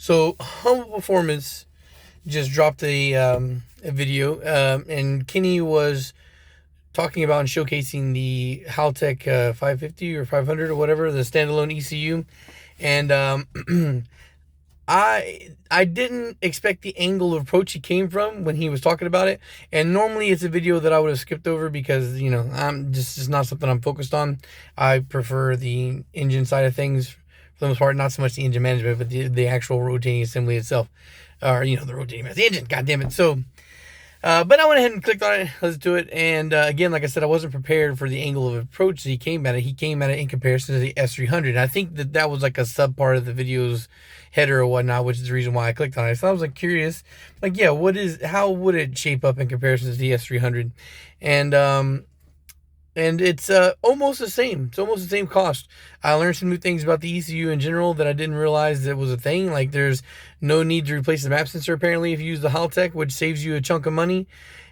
So Humble Performance just dropped a video, and Kenny was talking about and showcasing the Haltech 550 or 500 or whatever, the standalone ECU, and I didn't expect the angle of approach he came from when he was talking about it. And normally it's a video that I would have skipped over because I'm just not something I'm focused on. I prefer the engine side of things for the most part, not so much the engine management, but the actual rotating assembly itself, or the rotating the engine. God damn it! So. But I went ahead and clicked on it, listened to it, and again, like I said, I wasn't prepared for the angle of approach that he came at it. He came at it in comparison to the S300. And I think that was like a sub part of the video's header or whatnot, which is the reason why I clicked on it. So I was like curious, like, yeah, how would it shape up in comparison to the S300? And it's almost the same. It's almost the same cost. I learned some new things about the ECU in general that I didn't realize that was a thing. Like there's no need to replace the map sensor apparently if you use the Haltech, which saves you a chunk of money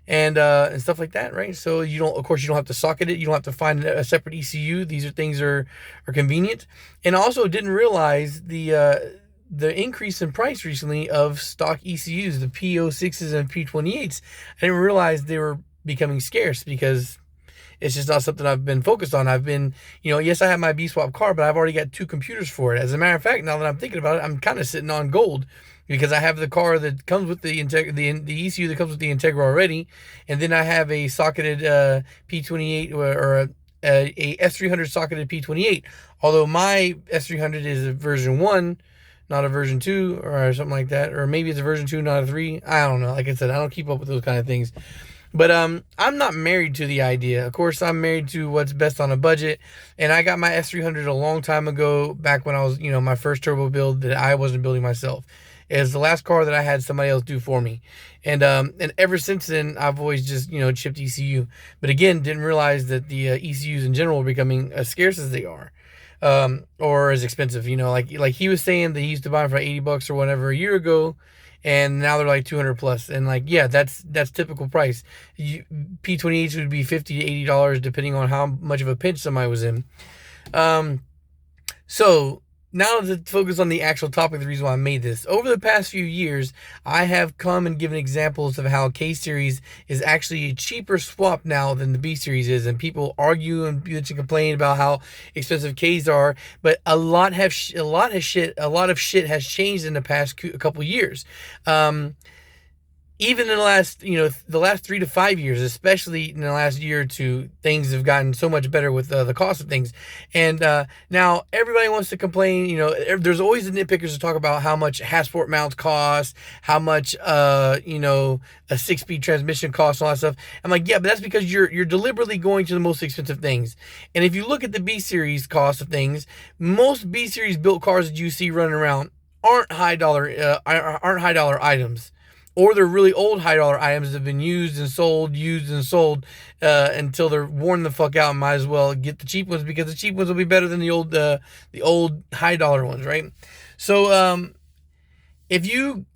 and stuff like that, right? So you don't, of course, you don't have to socket it. You don't have to find a separate ECU. These things are convenient. And also didn't realize the increase in price recently of stock ECUs, the P06s and P28s. I didn't realize they were becoming scarce because it's just not something I've been focused on. I've been, yes, I have my B-Swap car, but I've already got 2 computers for it. As a matter of fact, now that I'm thinking about it, I'm kind of sitting on gold because I have the car that comes with the ECU that comes with the Integra already, and then I have a socketed P28 or a S300 socketed P28. Although my S300 is a version 1, not a version 2 or something like that, or maybe it's a version 2, not a 3. I don't know. Like I said, I don't keep up with those kind of things. But I'm not married to the idea. Of course, I'm married to what's best on a budget. And I got my S300 a long time ago, back when I was, my first turbo build that I wasn't building myself. It's the last car that I had somebody else do for me. And ever since then, I've always just, chipped ECU. But again, didn't realize that the ECUs in general are becoming as scarce as they are. Or as expensive, like he was saying that he used to buy them for $80 or whatever a year ago. And now they're like 200 plus. And like, yeah, that's typical price. P28s would be $50 to $80 depending on how much of a pinch somebody was in. So now to focus on the actual topic, the reason why I made this. Over the past few years, I have come and given examples of how K-Series is actually a cheaper swap now than the B-Series is. And people argue and complain about how expensive Ks are. But a lot of shit has changed in the past couple years. Even in the last, the last 3 to 5 years, especially in the last year or two, things have gotten so much better with the cost of things. And now everybody wants to complain. There's always the nitpickers to talk about how much Hasport mounts cost, how much, a 6-speed transmission costs, all that stuff. I'm like, yeah, but that's because you're deliberately going to the most expensive things. And if you look at the B-Series cost of things, most B-Series built cars that you see running around aren't high dollar items. Or they're really old high dollar items that have been used and sold until they're worn the fuck out. And might as well get the cheap ones because the cheap ones will be better than the old high dollar ones, right? So if you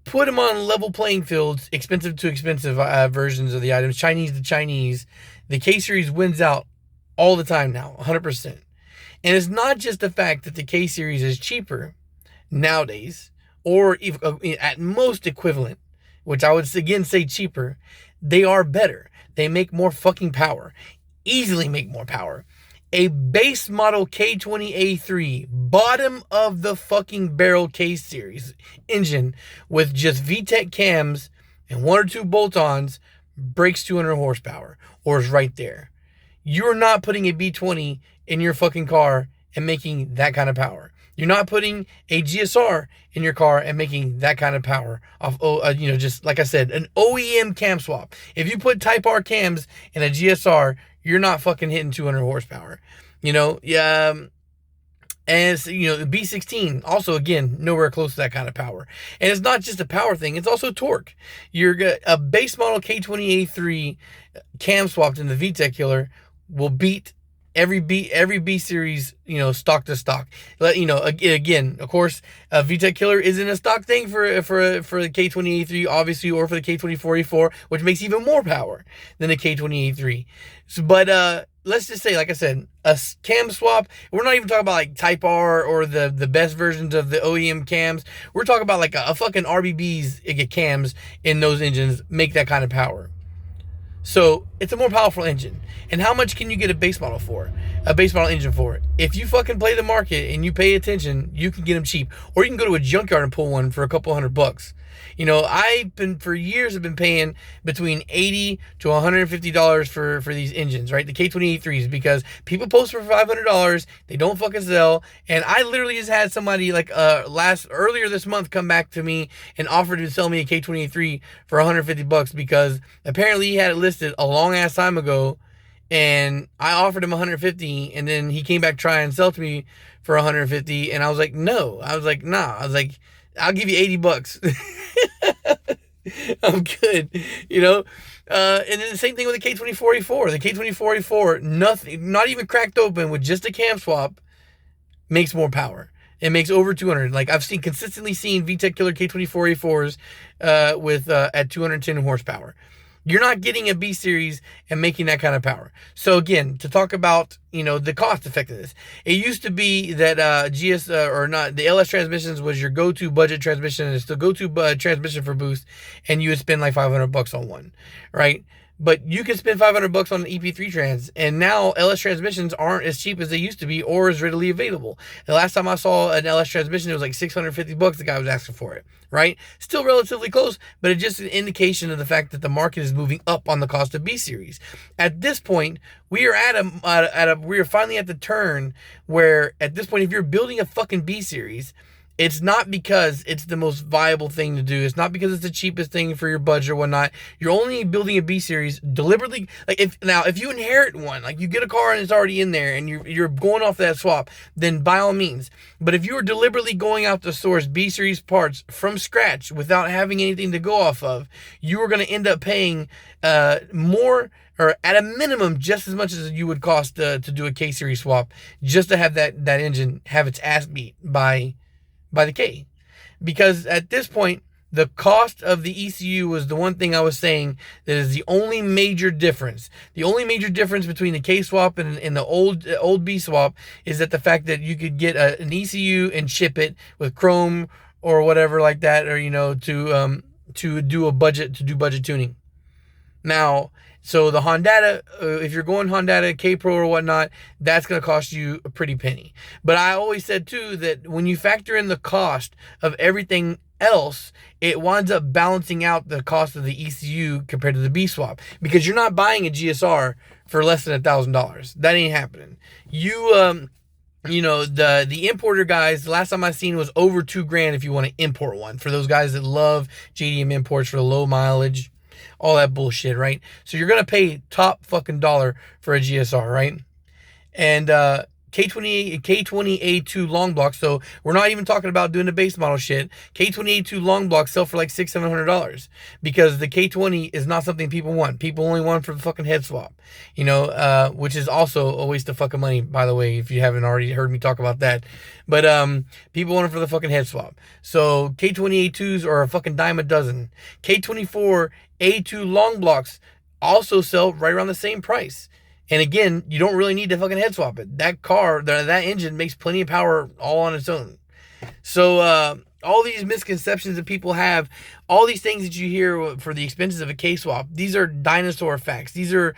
put them on level playing fields, expensive to expensive versions of the items, Chinese to Chinese, the K-Series wins out all the time now, 100%. And it's not just the fact that the K-Series is cheaper nowadays, or at most equivalent, which I would again say cheaper. They are better. They make more fucking power. Easily make more power. A base model K20A3, bottom of the fucking barrel K-Series engine with just VTEC cams and 1 or 2 bolt-ons breaks 200 horsepower, or is right there. You're not putting a B20 in your fucking car and making that kind of power. You're not putting a GSR in your car and making that kind of power off, just like I said, an OEM cam swap. If you put Type R cams in a GSR, you're not fucking hitting 200 horsepower. And it's, the B16 also, again, nowhere close to that kind of power. And it's not just a power thing, it's also torque. A base model K20A3 cam swapped in the VTEC killer will beat every B series, stock to stock. Again, of course, VTEC Killer isn't a stock thing for the K20A3, obviously, or for the K24A4, which makes even more power than the K20A3. But let's just say, like I said, a cam swap. We're not even talking about like Type R or the best versions of the OEM cams. We're talking about like a fucking RBB's cams in those engines make that kind of power. So it's a more powerful engine. And how much can you get a base model for? A base model engine for it? If you fucking play the market and you pay attention, you can get them cheap. Or you can go to a junkyard and pull one for a couple $100. For years have been paying between $80 to $150 for these engines, right? The K20A3s, because people post for $500, they don't fucking sell. And I literally just had somebody like earlier this month come back to me and offer to sell me a K20A3 for $150 because apparently he had it listed a long ass time ago, and I offered him $150, and then he came back trying to sell to me for $150, and I was like, no. I was like, nah. I was like, I'll give you $80. I'm good, and then the same thing with the K24A4. The K24A4, nothing, not even cracked open with just a cam swap, makes more power. It makes over 200. Like I've consistently seen VTEC Killer K24A4s at 210 horsepower. You're not getting a B series and making that kind of power. So again, to talk about, the cost effectiveness, it used to be that the LS transmissions was your go-to budget transmission, and it's the go-to transmission for boost, and you would spend like $500 on one, right? But you can spend $500 on an EP3 trans, and now LS transmissions aren't as cheap as they used to be or as readily available. The last time I saw an LS transmission, it was like $650 the guy was asking for it, right? Still relatively close, but it's just an indication of the fact that the market is moving up on the cost of B series. At this point, we are finally at the turn where at this point, if you're building a fucking B series, it's not because it's the most viable thing to do. It's not because it's the cheapest thing for your budget or whatnot. You're only building a B series deliberately. Like if you inherit one, like you get a car and it's already in there and you're going off that swap, then by all means. But if you are deliberately going out to source B series parts from scratch without having anything to go off of, you are going to end up paying more, or at a minimum just as much as you would cost to do a K series swap, just to have that engine have its ass beat by the K. Because at this point, the cost of the ECU was the one thing I was saying that is the only major difference. The only major difference between the K swap and the old B swap is that the fact that you could get an ECU and ship it with chrome or whatever like that, or to do budget tuning. Now, so the Hondatta, if you're going Hondatta, K-Pro or whatnot, that's going to cost you a pretty penny. But I always said too that when you factor in the cost of everything else, it winds up balancing out the cost of the ECU compared to the B swap, because you're not buying a GSR for less than $1,000. That ain't happening. The importer guys, the last time I seen was over $2,000 if you want to import one, for those guys that love JDM imports for the low mileage, all that bullshit, right? So you're going to pay top fucking dollar for a GSR, right? And K20A2 long blocks, so we're not even talking about doing the base model shit. K20A2 long blocks sell for like $600-$700 because the K20 is not something people want. People only want for the fucking head swap, which is also a waste of fucking money, by the way, if you haven't already heard me talk about that. But people want it for the fucking head swap. So K20A2s are a fucking dime a dozen. K24A2 long blocks also sell right around the same price. And again, you don't really need to fucking head swap it. That engine makes plenty of power all on its own. So all these misconceptions that people have, all these things that you hear for the expenses of a K swap, these are dinosaur facts. These are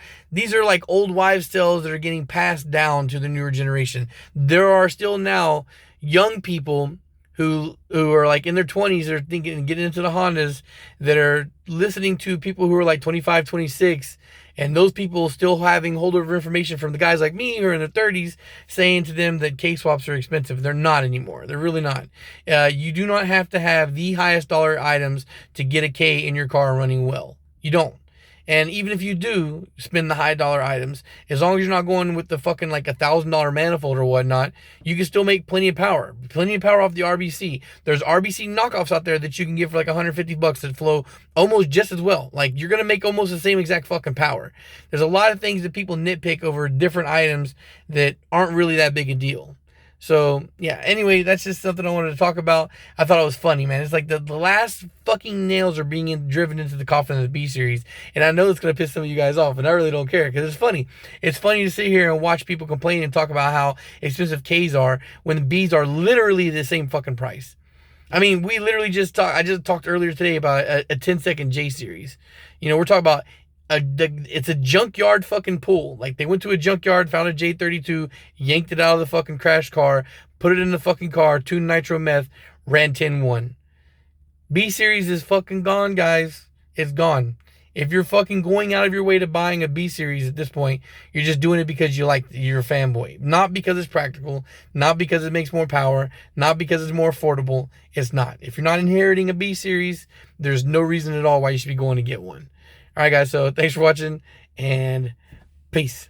like old wives' tales that are getting passed down to the newer generation. There are still now young people who are like in their 20s, they're thinking getting into the Hondas, that are listening to people who are like 25, 26, and those people still having holdover information from the guys like me who are in their 30s saying to them that K swaps are expensive. They're not anymore. They're really not. You do not have to have the highest dollar items to get a K in your car running well. You don't. And even if you do spend the high dollar items, as long as you're not going with the fucking like $1,000 manifold or whatnot, you can still make plenty of power. Plenty of power off the RBC. There's RBC knockoffs out there that you can get for like $150 that flow almost just as well. Like you're gonna make almost the same exact fucking power. There's a lot of things that people nitpick over different items that aren't really that big a deal. So, yeah, anyway, that's just something I wanted to talk about. I thought it was funny, man. It's like the last fucking nails are being driven into the coffin of the B series. And I know it's going to piss some of you guys off, and I really don't care because it's funny. It's funny to sit here and watch people complain and talk about how expensive Ks are when the Bs are literally the same fucking price. I mean, we literally I just talked earlier today about a 10-second J series. You know, we're talking about it's a junkyard fucking pool. Like they went to a junkyard, found a J32, yanked it out of the fucking crash car, put it in the fucking car, tuned nitro meth, ran 10-1. B series is fucking gone, guys. It's gone. If you're fucking going out of your way to buying a B series at this point, you're just doing it because you're a fanboy. Not because it's practical, not because it makes more power, not because it's more affordable. It's not. If you're not inheriting a B series, there's no reason at all why you should be going to get one. All right, guys, so thanks for watching, and peace.